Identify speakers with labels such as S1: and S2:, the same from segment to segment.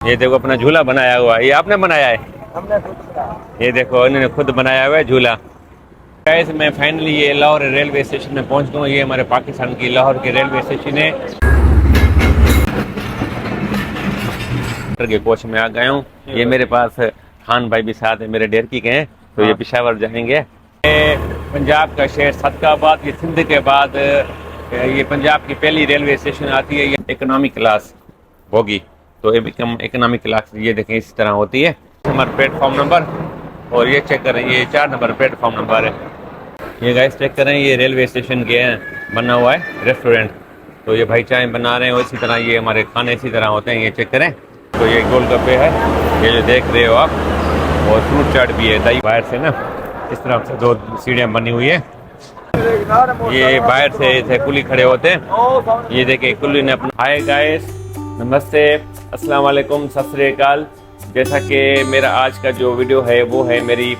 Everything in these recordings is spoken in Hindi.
S1: ये देखो अपना झूला बनाया हुआ है, ये आपने बनाया है?
S2: हमने खुद बनाया।
S1: ये देखो इन्होंने खुद बनाया हुआ है झूला। गाइस मैं फाइनली ये लाहौर रेलवे स्टेशन में पहुंच गया हूँ। ये हमारे पाकिस्तान की लाहौर के रेलवे स्टेशन है। के कोच में आ गया हूँ। ये मेरे पास खान भाई भी साथ है, मेरे डेरकी के हैं, तो ये पेशावर जाएंगे। ये पंजाब का शहर सदकाबाद, ये सिंध के बाद ये पंजाब की पहली रेलवे स्टेशन आती है। ये इकोनॉमिक क्लास होगी, तो इकोनॉमिक क्लास ये देखें इस तरह होती है। हमारा प्लेटफॉर्म नंबर, और ये चेक करें, ये 4 नंबर प्लेटफॉर्म नंबर है। ये गाइस चेक करें, ये रेलवे स्टेशन के हैं बना हुआ है रेस्टोरेंट। तो ये भाई चाय बना रहे हैं, और इसी तरह ये हमारे खाने इसी तरह होते हैं। ये चेक करें, तो ये गोलगप्पे है, ये जो देख रहे हो आप, और फ्रूट चाट भी है। दही बाहर से ना इस तरह से 2 सीढ़ियाँ बनी हुई है। ये बाहर से ऐसे कुली खड़े होते हैं। ये देखे कुली ने अपना। हाय गाइस, नमस्ते, अस्सलाम वालेकुम, सत श्री अकाल। जैसा कि मेरा आज का जो वीडियो है वो है मेरी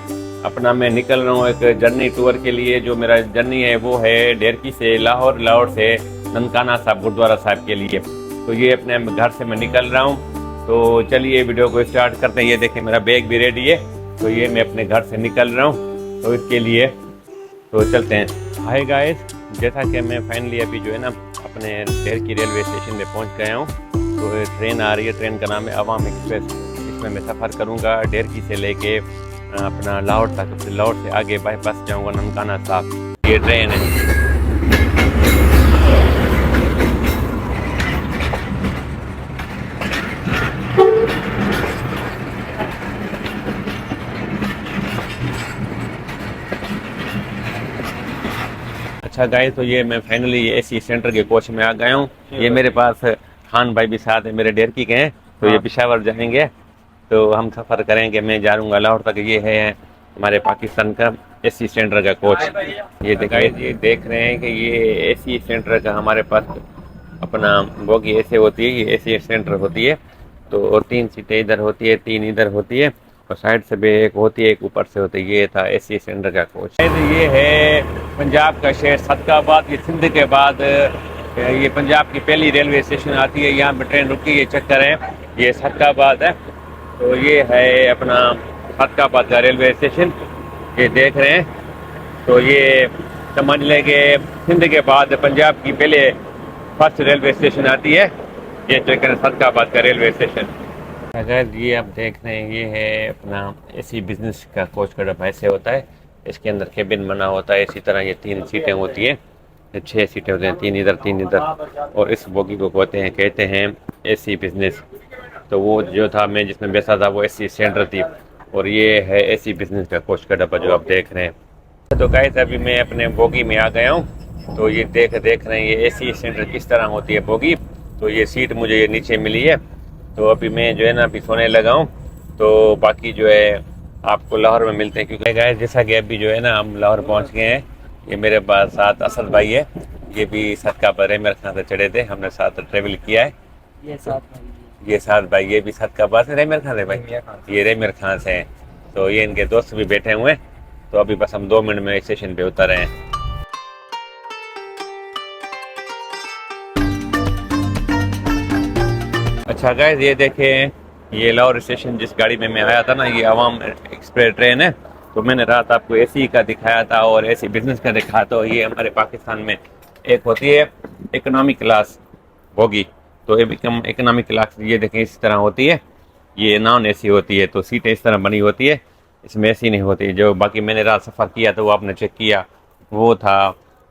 S1: अपना, मैं निकल रहा हूँ एक जर्नी टूर के लिए। जो मेरा जर्नी है वो है डेरकी से लाहौर, लाहौर से ननकाना साहब गुरुद्वारा साहब के लिए। तो ये अपने घर से मैं निकल रहा हूँ। तो चलिए वीडियो को स्टार्ट करते हैं। ये देखें मेरा बैग भी रेडी है, तो ये मैं अपने घर से निकल रहा हूँ, तो इसके लिए तो चलते हैं। हाय गाइस, जैसा कि मैं फाइनली अभी जो है ना अपने डेरकी रेलवे स्टेशन में पहुँच गया हूँ। तो ट्रेन आ रही है, ट्रेन का नाम है अवाम एक्सप्रेस। इसमें मैं सफ़र करूँगा डेरकी से लेके अपना लाहौर तक, फिर लाहौर से आगे बाईपास जाऊँगा ननकाना साहब। ये ट्रेन है। अच्छा गाइस, तो ये मैं फाइनली एसी सेंटर के कोच में आ गया हूँ। ये मेरे पास खान भाई भी साथ है, मेरे डेरकी के हैं, तो ये पेशावर जाएंगे। तो हम सफ़र करेंगे, मैं जा रहूँगा लाहौर तक। ये है हमारे पाकिस्तान का एसी सेंटर का कोच। ये ये देख रहे हैं कि ये एसी सेंटर का हमारे पास अपना बोगी ऐसे होती है, ये एसी सेंटर होती है। तो और 3 सीटें इधर होती है, 3 इधर होती है, और साइड से भी एक होती है, एक ऊपर से होती है। ये था एसी सेंटर का कोच। ये है पंजाब का शहर सदकाबाद, ये सिंध के बाद ये पंजाब की पहली रेलवे स्टेशन आती है। यहाँ पर ट्रेन रुकी, ये चेक करें, ये सदकाबाद है। तो ये है अपना सदकाबाद का रेलवे स्टेशन, ये देख रहे हैं। तो ये समझ लें कि सिंध के बाद पंजाब की पहले फर्स्ट रेलवे स्टेशन आती है। ये चेक करें सदकाबाद का रेलवे स्टेशन। अगर ये आप देख रहे हैं, ये है अपना एसी बिजनेस का कोच का डब्बा। ऐसे होता है, इसके अंदर केबिन बना होता है। इसी तरह ये 3 सीटें होती है, 6 सीटें होती हैं, 3 इधर 3 इधर। और इस बोगी को कहते हैं एसी बिजनेस। तो वो जो था, मैं जिसमें बैठा था, वो एसी सेंटर थी। और ये है एसी बिजनेस का कोच का डब्बा जो आप देख रहे हैं। तो गाइस अभी मैं अपने बोगी में आ गया हूँ। तो ये देख रहे हैं, ये एसी सेंटर किस तरह होती है बोगी। तो ये सीट मुझे ये नीचे मिली है। तो अभी मैं जो है ना अभी सोने लगा हूँ। तो बाकी जो है आपको लाहौर में मिलते हैं। क्योंकि गाइस जैसा कि अभी जो है ना हम लाहौर पहुँच गए हैं। ये मेरे पास साथ असद भाई है, ये भी सदकाबाद रेमर खान से चढ़े थे, हमने साथ ट्रेवल किया है। ये साथ भाई, ये भी सदकाबाद से रेमर खान है भाई, ये रेमर खान से हैं। तो ये इनके दोस्त भी बैठे हुए हैं। तो अभी बस हम 2 मिनट में स्टेशन पे उतर रहे हैं। अच्छा गाइस, ये देखें, ये लाहौर स्टेशन जिस गाड़ी में मैं आया था ना, ये अवाम एक्सप्रेस ट्रेन है। तो मैंने रात आपको एसी का दिखाया था और एसी बिजनेस का दिखाया। तो ये हमारे पाकिस्तान में एक होती है इकोनॉमिक क्लास बोगी। तो इकोनॉमिक क्लास ये देखें इस तरह होती है, ये नॉन एसी होती है। तो सीटें इस तरह बनी होती है, इसमें एसी नहीं होती। जो बाकी मैंने रात सफ़र किया तो वो आपने चेक किया, वो था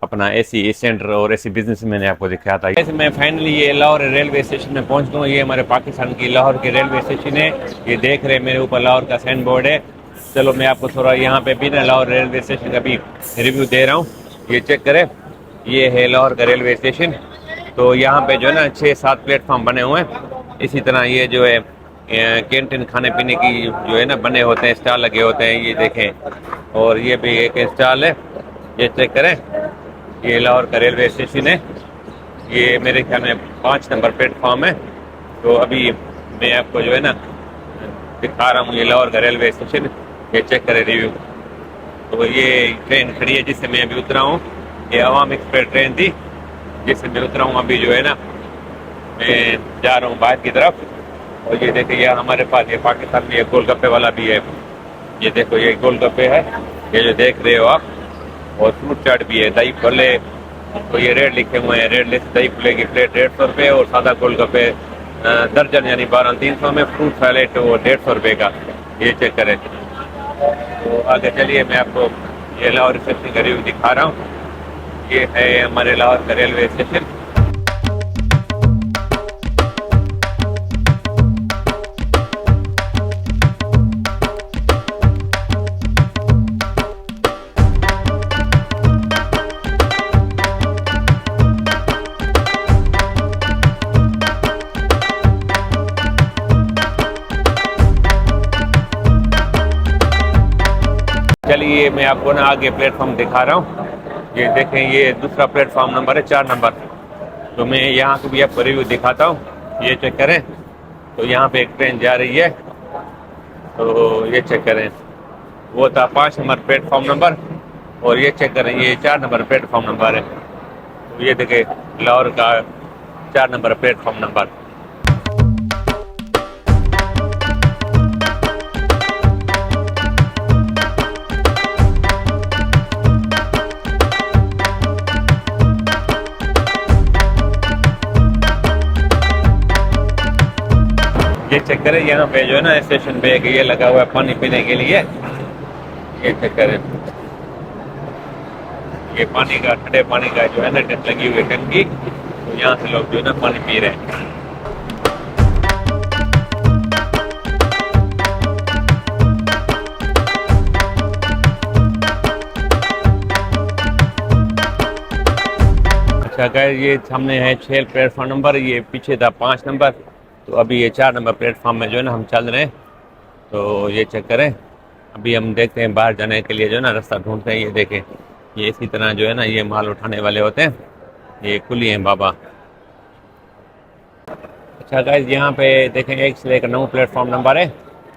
S1: अपना एसी सेंटर और एसी बिजनेस मैंने आपको दिखाया था। जैसे मैं फाइनली ये लाहौर रेलवे स्टेशन में पहुंच गया हूँ। ये हमारे पाकिस्तान की लाहौर के रेलवे स्टेशन है। ये देख रहे हैं मेरे ऊपर लाहौर का साइन बोर्ड है। चलो मैं आपको थोड़ा यहाँ पे भी ना लाहौर रेलवे स्टेशन का भी रिव्यू दे रहा हूँ। ये चेक करें, ये है लाहौर का रेलवे स्टेशन। तो यहाँ पे जो है ना 6-7 प्लेटफॉर्म बने हुए हैं। इसी तरह ये जो है कैंटीन, खाने पीने की जो है ना बने होते हैं, स्टॉल लगे होते हैं, ये देखें। और ये भी एक स्टॉल है, ये चेक करें। ये लाहौर का रेलवे स्टेशन है। ये मेरे ख्याल में 5 नंबर प्लेटफॉर्म है। तो अभी मैं आपको जो है ना दिखा रहा हूँ ये लाहौर का रेलवे स्टेशन। ये चेक करें रिव्यू। तो ये ट्रेन खड़ी है जिससे मैं अभी उतरा हूँ। ये अवाम एक्सप्रेस ट्रेन थी जिससे मैं उतरा हूँ। अभी जो है ना मैं जा रहा हूँ बाहर की तरफ। और ये देखिए ये हमारे पास ये पाकिस्तान में ये गोलगप्पे वाला भी है। ये देखो ये गोलगप्पे है, ये जो देख रहे हो आप। और फ्रूट चाट भी है, दही भल्ले। तो ये रेट लिखे हुए हैं, रेट लिस्ट दही भल्ले की प्लेट 150 रुपये और सादा गोलगप्पे दर्जन यानी 12-300 में, फ्रूट सैलेड वो 150 रुपये का। ये चेक करें। तो आगे चलिए मैं आपको ये लाहौर स्टेशन का रिव्यू दिखा रहा हूँ। ये है हमारे लाहौर का रेलवे स्टेशन। चलिए मैं आपको ना आगे प्लेटफॉर्म दिखा रहा हूँ। ये देखें ये दूसरा प्लेटफॉर्म नंबर है 4 नंबर। तो मैं यहाँ को भी आपको रिव्यू दिखाता हूँ, ये चेक करें। तो यहाँ पे एक ट्रेन जा रही है, तो ये चेक करें। वो था 5 नंबर प्लेटफॉर्म नंबर, और ये चेक करें ये 4 नंबर प्लेटफॉर्म नंबर है। तो ये देखें लाहौर का 4 नंबर प्लेटफॉर्म नंबर। ये चेक करें यहाँ पे जो है ना स्टेशन पे ये लगा हुआ है पानी पीने के लिए। ये चेक करें, ये पानी का ठंडे पानी का जो है ना लगी हुई है टंकी। तो यहाँ से लोग जो है ना पानी पी रहे हैं। अच्छा गाइस, ये सामने है 6 प्लेटफॉर्म नंबर, ये पीछे था 5 नंबर। तो अभी ये 4 नंबर प्लेटफॉर्म में जो है ना हम चल रहे हैं। तो ये चेक करें, अभी हम देखते हैं बाहर जाने के लिए जो है ना रास्ता ढूंढते हैं। ये देखें ये इसी तरह जो है ना ये माल उठाने वाले होते हैं, ये कुली हैं बाबा। अच्छा गाइस, यहाँ पे देखें 1 से लेकर 9 प्लेटफॉर्म नंबर है।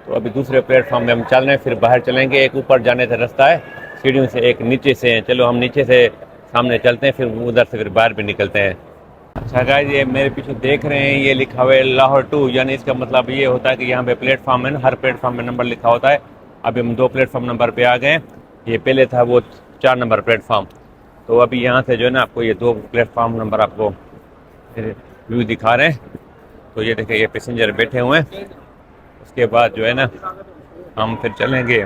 S1: तो अभी दूसरे प्लेटफॉर्म में हम चल रहे हैं, फिर बाहर चलेंगे। एक ऊपर जाने से रास्ता है सीढ़ियों से, एक नीचे से है। चलो हम नीचे से सामने चलते हैं, फिर उधर से फिर बाहर भी निकलते हैं। अच्छा गाइस, ये मेरे पीछे देख रहे हैं ये लिखा हुआ है लाहौर 2, यानी इसका मतलब ये होता है कि यहाँ पे प्लेटफॉर्म है ना, हर प्लेटफॉर्म में नंबर लिखा होता है। अभी हम 2 प्लेटफॉर्म नंबर पे आ गए। ये पहले था वो 4 नंबर प्लेटफॉर्म। तो अभी यहाँ से जो है ना आपको ये 2 प्लेटफॉर्म नंबर आपको व्यू दिखा रहे हैं। तो ये देखें ये पैसेंजर बैठे हुए हैं। उसके बाद जो है ना हम फिर चलेंगे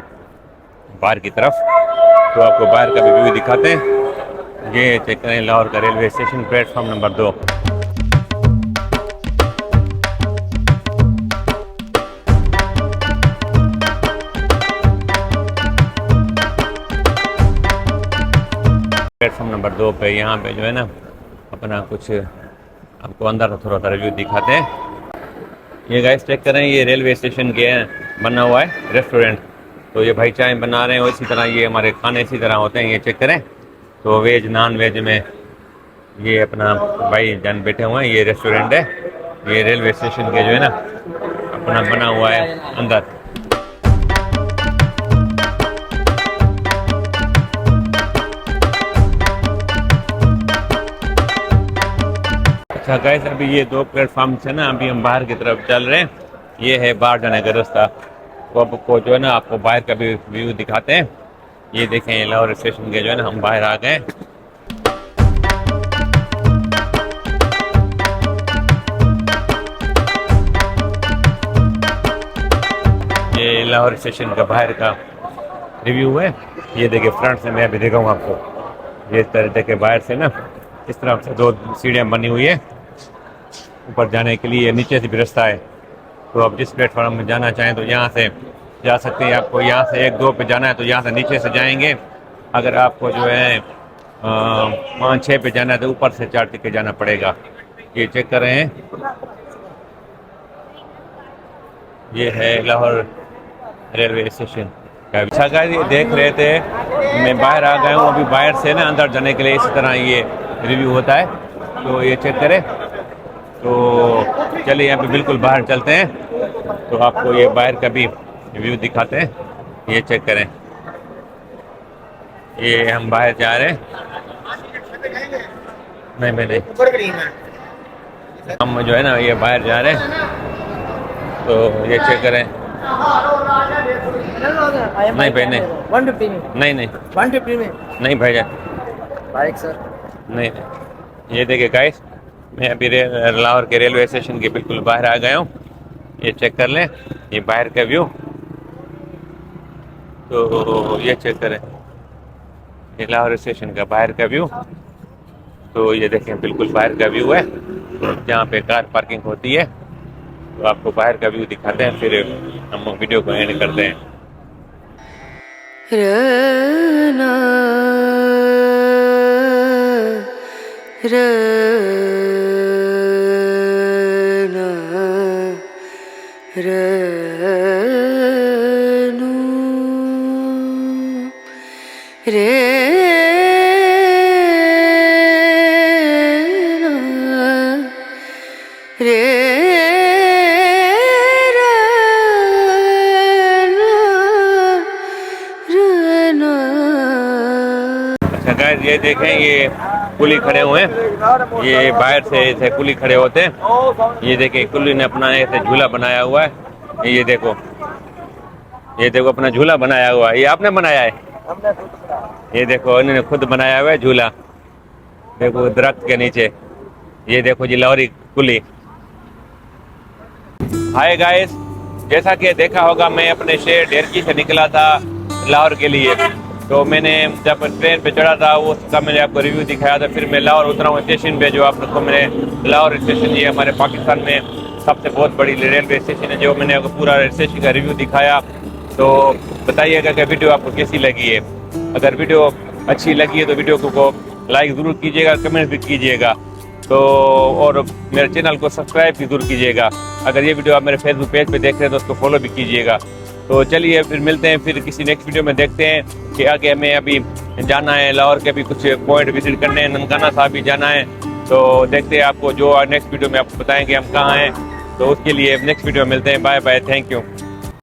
S1: बाहर की तरफ, तो आपको बाहर का भी व्यू दिखाते हैं। ये चेक करें लाहौर का railway station platform number 2। Platform number 2 पे यहाँ पे जो है ना अपना कुछ आपको अंदर थोड़ा सा रिव्यू दिखाते हैं। ये गाइस चेक करें, ये रेलवे स्टेशन के बना हुआ है रेस्टोरेंट। तो ये भाई चाय बना रहे हैं, और इसी तरह ये हमारे खाने इसी तरह होते हैं। ये चेक करें, तो वेज नॉन वेज में ये अपना भाई जान बैठे हुए हैं। ये रेस्टोरेंट है, ये रेलवे स्टेशन के जो है ना अपना बना हुआ है अंदर। अच्छा गाइस, अभी ये 2 प्लेटफॉर्म से ना अभी हम बाहर की तरफ चल रहे हैं। ये है बाहर जाने का रास्ता। तो आपको जो है ना आपको बाहर का भी व्यू दिखाते हैं। ये देखें लाहौर स्टेशन के जो है ना हम बाहर आ गए। ये लाहौर स्टेशन का बाहर का रिव्यू है। ये देखिए फ्रंट से मैं अभी दिखाऊंगा आपको। ये तरह देखे बाहर से ना इस तरफ से 2 सीढ़ियाँ बनी हुई है ऊपर जाने के लिए, नीचे से भी रास्ता है। तो आप जिस प्लेटफॉर्म में जाना चाहें तो यहाँ से जा सकते हैं। आपको यहाँ से 1-2 पे जाना है तो यहाँ से नीचे से जाएंगे। अगर आपको जो है 5-6 पे जाना है तो ऊपर से 4 टिके जाना पड़ेगा। ये चेक कर रहे हैं, ये है लाहौर रेलवे स्टेशन का। अच्छा गाइस, ये देख रहे थे मैं बाहर आ गया हूँ। अभी बाहर से ना अंदर जाने के लिए इसी तरह ये रिव्यू होता है। तो ये चेक करें। तो चलिए यहाँ पे बिल्कुल बाहर चलते हैं, तो आपको ये बाहर का भी व्यू दिखाते हैं। ये चेक करें, ये हम बाहर जा रहे हैं। नहीं हम जो है ना ये बाहर जा रहे हैं। तो ये चेक करें। नहीं भाई नहीं,
S2: 150 में,
S1: नहीं नहीं
S2: 150 में
S1: नहीं भाईजान,
S2: बाइक सर।
S1: नहीं नहीं। ये देखिए गाइस, मैं अभी लाहौर के रेलवे स्टेशन के बिल्कुल बाहर आ गया हूँ। ये चेक कर लें, ये बाहर का व्यू। तो ये चेक करें, ये लाहौर स्टेशन का बाहर का व्यू। तो ये देखें बिल्कुल बाहर का व्यू है, जहाँ पे कार पार्किंग होती है। तो आपको बाहर का व्यू दिखाते हैं, फिर हम वीडियो को एंड करते हैं।
S3: रना रना रनु रे रे
S1: अच्छा गाइस, ये देखें, ये कुली खड़े हुए हैं। ये बाहर से ऐसे कुली खड़े होते हैं। ये देखें, कुली ने अपना ऐसे झूला बनाया हुआ है। ये देखो, ये देखो अपना झूला बनाया हुआ है। ये आपने बनाया है? ये देखो, इन्होंने खुद बनाया हुआ है झूला। देखो दरख्त के नीचे। ये देखो जी लाहौरी कुली। हाय गाइस, जैसा कि देखा होगा, मैं अपने शहर ढेरकी से निकला था लाहौर के लिए। तो मैंने जब ट्रेन पे चढ़ा था उसका मैंने आपको रिव्यू दिखाया था। फिर मैं लाहौर उतरा हूँ स्टेशन पे, जो आपको मैंने लाहौर स्टेशन, ये हमारे पाकिस्तान में सबसे बहुत बड़ी रेलवे स्टेशन है, जो मैंने आपको पूरा स्टेशन का रिव्यू दिखाया। तो बताइएगा कि वीडियो आपको कैसी लगी है। अगर वीडियो अच्छी लगी है तो वीडियो को लाइक ज़रूर कीजिएगा, कमेंट भी कीजिएगा। तो और मेरे चैनल को सब्सक्राइब भी जरूर कीजिएगा। अगर ये वीडियो आप मेरे फेसबुक पेज पे देख रहे हैं तो उसको फॉलो भी कीजिएगा। तो चलिए फिर मिलते हैं, फिर किसी नेक्स्ट वीडियो में देखते हैं कि आगे हमें अभी जाना है लाहौर के भी कुछ पॉइंट विजिट करने हैं, ननकाना साहब भी जाना है। तो देखते हैं, आपको जो नेक्स्ट वीडियो में आपको बताएंगे हम कहाँ हैं। तो उसके लिए नेक्स्ट वीडियो में मिलते हैं। Bye bye, thank you.